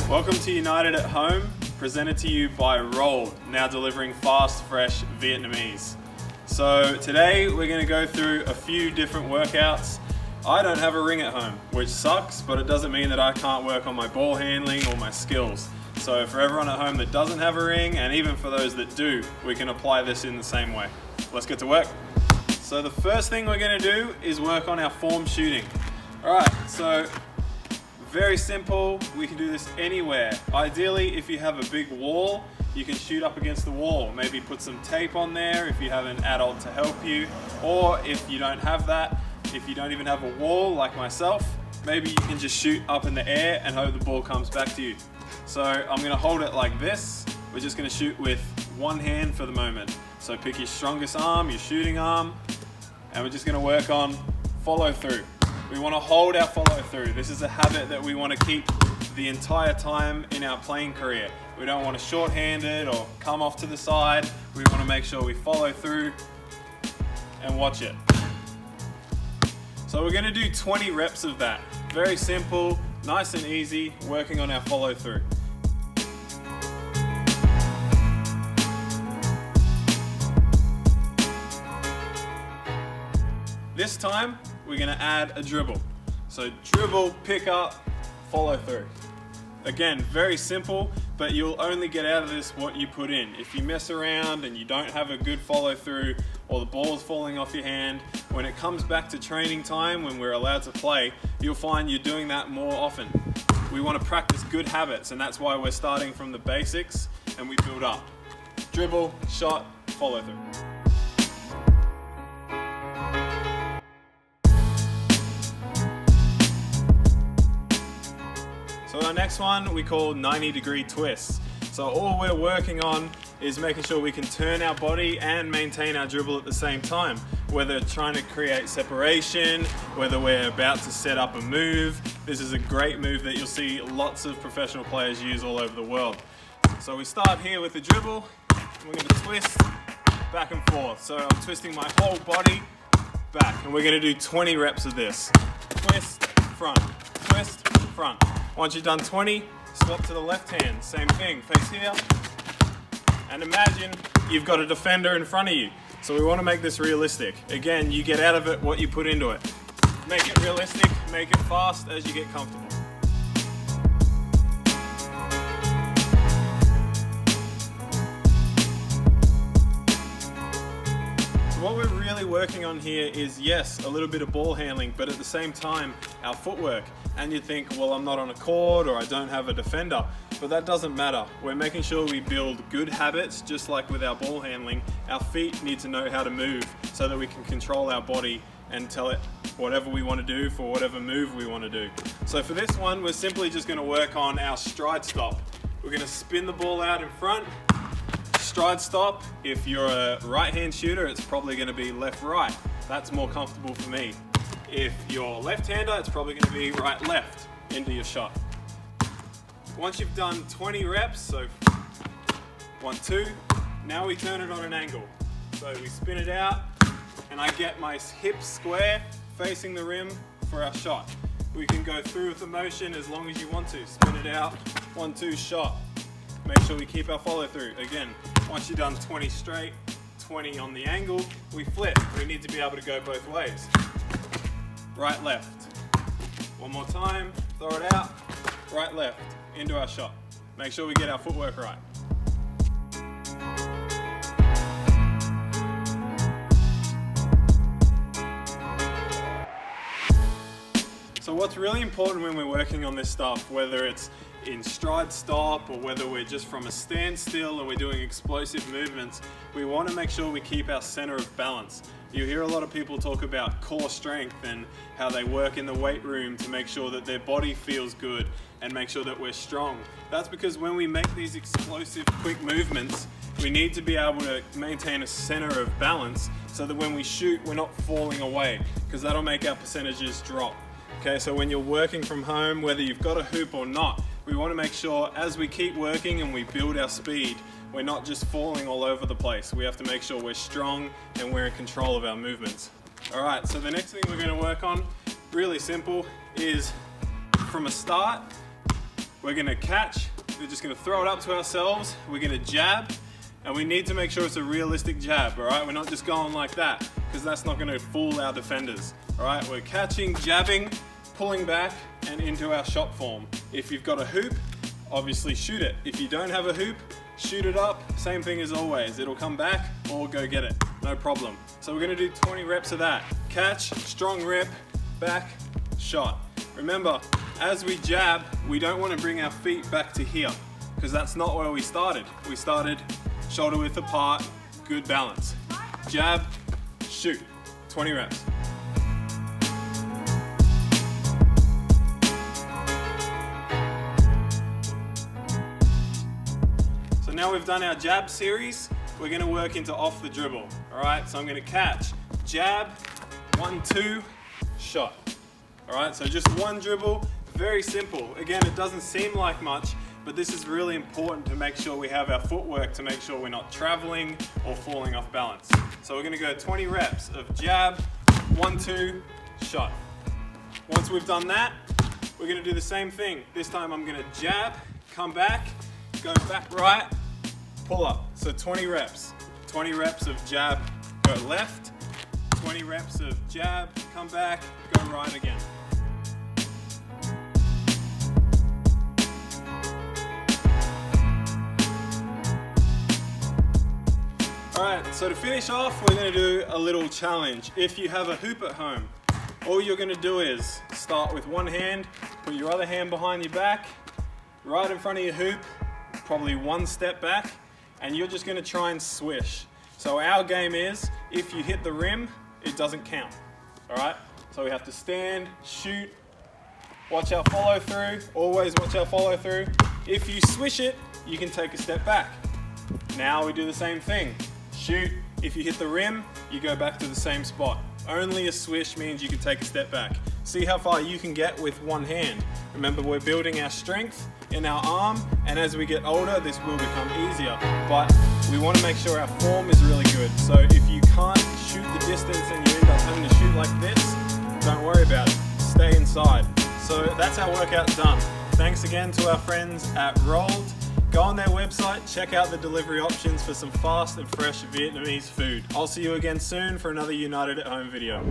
Welcome to United at Home, presented to you by Roll'd, now delivering fast, fresh Vietnamese. So today we're going to go through a few different workouts. I don't have a ring at home, which sucks, but it doesn't mean that I can't work on my ball handling or my skills. So for everyone at home that doesn't have a ring, and even for those that do, we can apply this in the same way. Let's get to work. So the first thing we're going to do is work on our form shooting. Alright, so very simple, we can do this anywhere. Ideally, if you have a big wall, you can shoot up against the wall. Maybe put some tape on there if you have an adult to help you, or if you don't have that, if you don't even have a wall like myself, maybe you can just shoot up in the air and hope the ball comes back to you. So I'm gonna hold it like this. We're just gonna shoot with one hand for the moment. So pick your strongest arm, your shooting arm, and we're just gonna work on follow through. We want to hold our follow through. This is a habit that we want to keep the entire time in our playing career. We don't want to shorthand it or come off to the side. We want to make sure we follow through and watch it. So we're going to do 20 reps of that. Very simple, nice and easy, working on our follow through. This time, we're going to add a dribble. So dribble, pick up, follow through. Again, very simple, but you'll only get out of this what you put in. If you mess around and you don't have a good follow through, or the ball's falling off your hand, when it comes back to training time, when we're allowed to play, you'll find you're doing that more often. We want to practice good habits, and that's why we're starting from the basics and we build up. Dribble, shot, follow through. So our next one we call 90-degree twists. So all we're working on is making sure we can turn our body and maintain our dribble at the same time. Whether trying to create separation, whether we're about to set up a move. This is a great move that you'll see lots of professional players use all over the world. So we start here with the dribble. We're going to twist back and forth. So I'm twisting my whole body back, and we're going to do 20 reps of this. Twist, front, twist, front. Once you've done 20, swap to the left hand. Same thing, face here. And imagine you've got a defender in front of you. So we want to make this realistic. Again, you get out of it what you put into it. Make it realistic, make it fast as you get comfortable. What we're really working on here is, yes, a little bit of ball handling, but at the same time, our footwork. And you think, well, I'm not on a court or I don't have a defender, but that doesn't matter. We're making sure we build good habits, just like with our ball handling. Our feet need to know how to move so that we can control our body and tell it whatever we want to do for whatever move we want to do. So for this one, we're simply just going to work on our stride stop. We're going to spin the ball out in front. Stride stop, if you're a right-hand shooter, it's probably going to be left-right. That's more comfortable for me. If you're left-hander, it's probably going to be right-left into your shot. Once you've done 20 reps, so 1, 2, now we turn it on an angle. So we spin it out, and I get my hips square facing the rim for our shot. We can go through with the motion as long as you want to. Spin it out, 1, 2, shot. Make sure we keep our follow through. Again, once you've done 20 straight, 20 on the angle, we flip. We need to be able to go both ways. Right, left. One more time, throw it out, right, left, into our shot. Make sure we get our footwork right. So what's really important when we're working on this stuff, whether it's in stride stop or whether we're just from a standstill and we're doing explosive movements, we want to make sure we keep our center of balance. You hear a lot of people talk about core strength and how they work in the weight room to make sure that their body feels good and make sure that we're strong. That's because when we make these explosive, quick movements, we need to be able to maintain a center of balance so that when we shoot, we're not falling away, because that'll make our percentages drop. Okay, so when you're working from home, whether you've got a hoop or not, we want to make sure as we keep working and we build our speed, we're not just falling all over the place. We have to make sure we're strong and we're in control of our movements. All right, so the next thing we're going to work on, really simple, is from a start, We're gonna catch, we're just gonna throw it up to ourselves, we're gonna jab, and we need to make sure it's a realistic jab, all right? We're not just going like that, because that's not gonna fool our defenders, all right? We're catching, jabbing, pulling back, and into our shot form. If you've got a hoop, obviously shoot it. If you don't have a hoop, shoot it up, same thing as always. It'll come back or go get it, no problem. So we're gonna do 20 reps of that. Catch, strong rip, back, shot. Remember, as we jab, we don't wanna bring our feet back to here, because that's not where we started. We started shoulder width apart, good balance. Jab, shoot, 20 reps. Now we've done our jab series, we're gonna work into off the dribble. All right, so I'm gonna catch, jab, 1, 2, shot. All right, so just one dribble, very simple. Again, it doesn't seem like much, but this is really important to make sure we have our footwork to make sure we're not traveling or falling off balance. So we're gonna go 20 reps of jab, 1, 2, shot. Once we've done that, we're gonna do the same thing. This time I'm gonna jab, come back, go back right, pull up. So 20 reps. 20 reps of jab, go left. 20 reps of jab, come back, go right again. All right, so to finish off, we're gonna do a little challenge. If you have a hoop at home, all you're gonna do is start with one hand, put your other hand behind your back, right in front of your hoop, probably one step back, and you're just gonna try and swish. So our game is, if you hit the rim, it doesn't count, all right? So we have to stand, shoot, watch our follow through, always watch our follow through. If you swish it, you can take a step back. Now we do the same thing. Shoot, if you hit the rim, you go back to the same spot. Only a swish means you can take a step back. See how far you can get with one hand. Remember, we're building our strength in our arm, and as we get older, this will become easier. But we want to make sure our form is really good. So if you can't shoot the distance and you end up having to shoot like this, don't worry about it. Stay inside. So that's our workout done. Thanks again to our friends at Roll'd. Go on their website, check out the delivery options for some fast and fresh Vietnamese food. I'll see you again soon for another United at Home video.